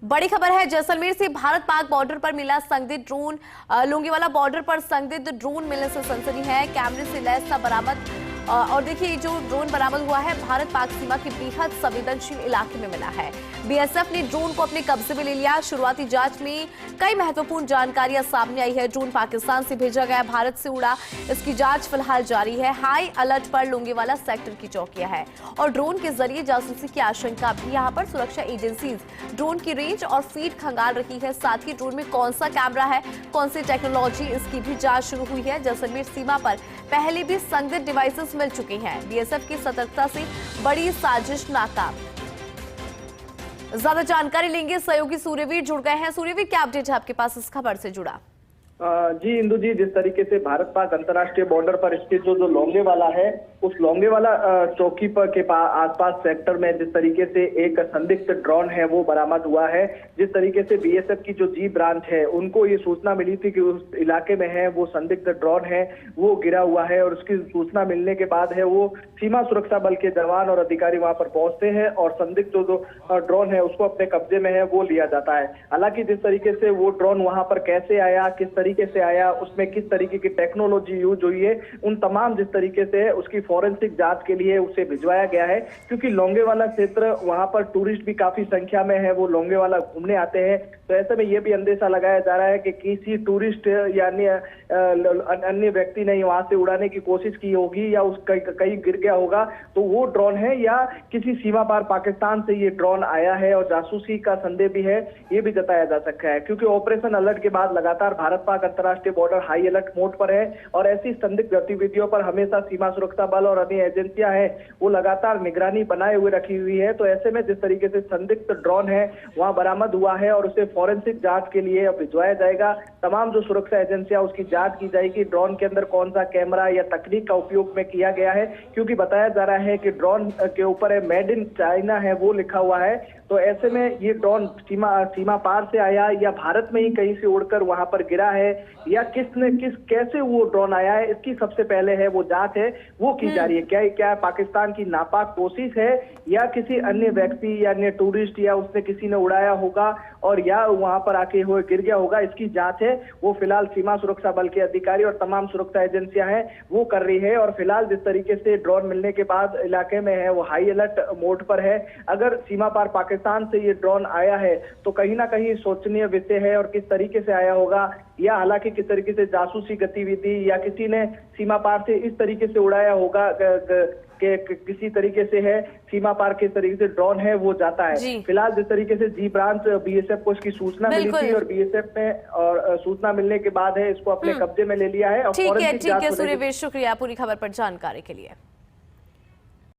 बड़ी खबर है जैसलमेर से भारत पाक बॉर्डर पर मिला संदिग्ध ड्रोन। लोंगेवाला बॉर्डर पर संदिग्ध ड्रोन मिलने से सनसनी है। कैमरे से लैस था बरामद। और देखिए जो ड्रोन बरामद हुआ है भारत पाक सीमा के बेहद संवेदनशील इलाके में मिला है। बीएसएफ ने ड्रोन को अपने कब्जे में ले लिया। शुरुआती जांच में कई महत्वपूर्ण जानकारियां सामने आई है। ड्रोन पाकिस्तान से भेजा गया, भारत से उड़ा। इसकी जांच फिलहाल जारी है। हाई अलर्ट पर लोंगेवाला सेक्टर की चौकियां है और ड्रोन के जरिए जासूसी की आशंका भी यहाँ पर सुरक्षा एजेंसीज ड्रोन की रेंज और फीड खंगाल रही है। साथ ही ड्रोन में कौन सा कैमरा है, कौन सी टेक्नोलॉजी, इसकी भी जांच शुरू हुई है। जैसलमेर सीमा पर पहले भी संदिग्ध डिवाइसेस मिल चुके हैं। बीएसएफ की सतर्कता से बड़ी साजिश नाकाम। ज्यादा जानकारी लेंगे, सहयोगी सूर्यवीर जुड़ गए हैं। सूर्यवीर, क्या अपडेट है आपके पास इस खबर से जुड़ा? जी इंदु जी, जिस तरीके से भारत पाक अंतर्राष्ट्रीय बॉर्डर पर स्थित जो लोंगेवाला है, उस लोंगेवाला चौकी पर के आसपास सेक्टर में जिस तरीके से एक संदिग्ध ड्रोन है वो बरामद हुआ है। जिस तरीके से बीएसएफ की जो जी ब्रांच है उनको ये सूचना मिली थी कि उस इलाके में है वो संदिग्ध ड्रोन है वो गिरा हुआ है, और उसकी सूचना मिलने के बाद है वो सीमा सुरक्षा बल के जवान और अधिकारी वहां पर पहुंचते हैं और संदिग्ध जो ड्रोन है उसको अपने कब्जे में है वो लिया जाता है। हालांकि जिस तरीके से वो ड्रोन वहां पर कैसे आया, किस तरीके से आया, उसमें किस तरीके की टेक्नोलॉजी यूज हुई है, उन तमाम जिस तरीके से है उसकी फॉरेंसिक जांच के लिए उसे भिजवाया गया है। क्योंकि लोंगेवाला क्षेत्र वहां पर टूरिस्ट भी काफी संख्या में है, वो लोंगेवाला घूमने आते हैं। तो ऐसे में यह भी अंदेशा लगाया जा रहा है कि किसी टूरिस्ट या अन्य व्यक्ति ने वहां से उड़ाने की कोशिश की होगी या उस कहीं गिर गया होगा, तो वो ड्रोन है या किसी सीमा पार पाकिस्तान से ये ड्रोन आया है और जासूसी का संदेह भी है, ये भी जताया जा सकता है। क्योंकि ऑपरेशन अलर्ट के बाद लगातार भारत पाक अंतर्राष्ट्रीय बॉर्डर हाई अलर्ट मोड पर है और ऐसी संदिग्ध गतिविधियों पर हमेशा सीमा सुरक्षा बल और अन्य एजेंसियां हैं वो लगातार निगरानी बनाए हुए रखी हुई है। तो ऐसे में जिस तरीके से संदिग्ध ड्रोन है वहां बरामद हुआ है और उसे फॉरेंसिक जांच के लिए भिजवाया जाएगा। तमाम जो सुरक्षा एजेंसियां उसकी जांच की जाएगी, ड्रोन के अंदर कौन सा कैमरा या तकनीक का उपयोग में किया गया है। क्योंकि बताया जा रहा है कि ड्रोन के ऊपर है मेड इन चाइना है वो लिखा हुआ है। तो ऐसे में ये ड्रोन सीमा पार से आया या भारत में ही कहीं से उड़कर वहां पर गिरा है या कैसे वो ड्रोन आया है, इसकी सबसे पहले है वो जांच है वो की जा रही है। क्या पाकिस्तान की नापाक कोशिश है या किसी अन्य व्यक्ति या अन्य टूरिस्ट या उसने किसी ने उड़ाया होगा और या वहां पर आके हुए गिर गया होगा, इसकी जांच है वो फिलहाल सीमा सुरक्षा बल के अधिकारी और तमाम सुरक्षा एजेंसियां हैं वो कर रही है। और फिलहाल जिस तरीके से ड्रोन मिलने के बाद इलाके में है वो हाई अलर्ट मोड पर है। अगर सीमा पार पाकिस्तान से ये ड्रोन आया है तो कहीं ना कहीं सोचनीय विषय है और किस तरीके से आया होगा, या हालांकि किस तरीके से जासूसी गतिविधि या किसी ने सीमा पार से इस तरीके से उड़ाया होगा कि किसी तरीके से है सीमा पार किस तरीके से ड्रोन है वो जाता है। फिलहाल जिस तरीके से जी ब्रांच बीएसएफ को इसकी सूचना मिली थी और बीएसएफ ने और सूचना मिलने के बाद है इसको अपने कब्जे में ले लिया है। ठीक है सूर्यवीर, शुक्रिया पूरी खबर पर जानकारी के लिए।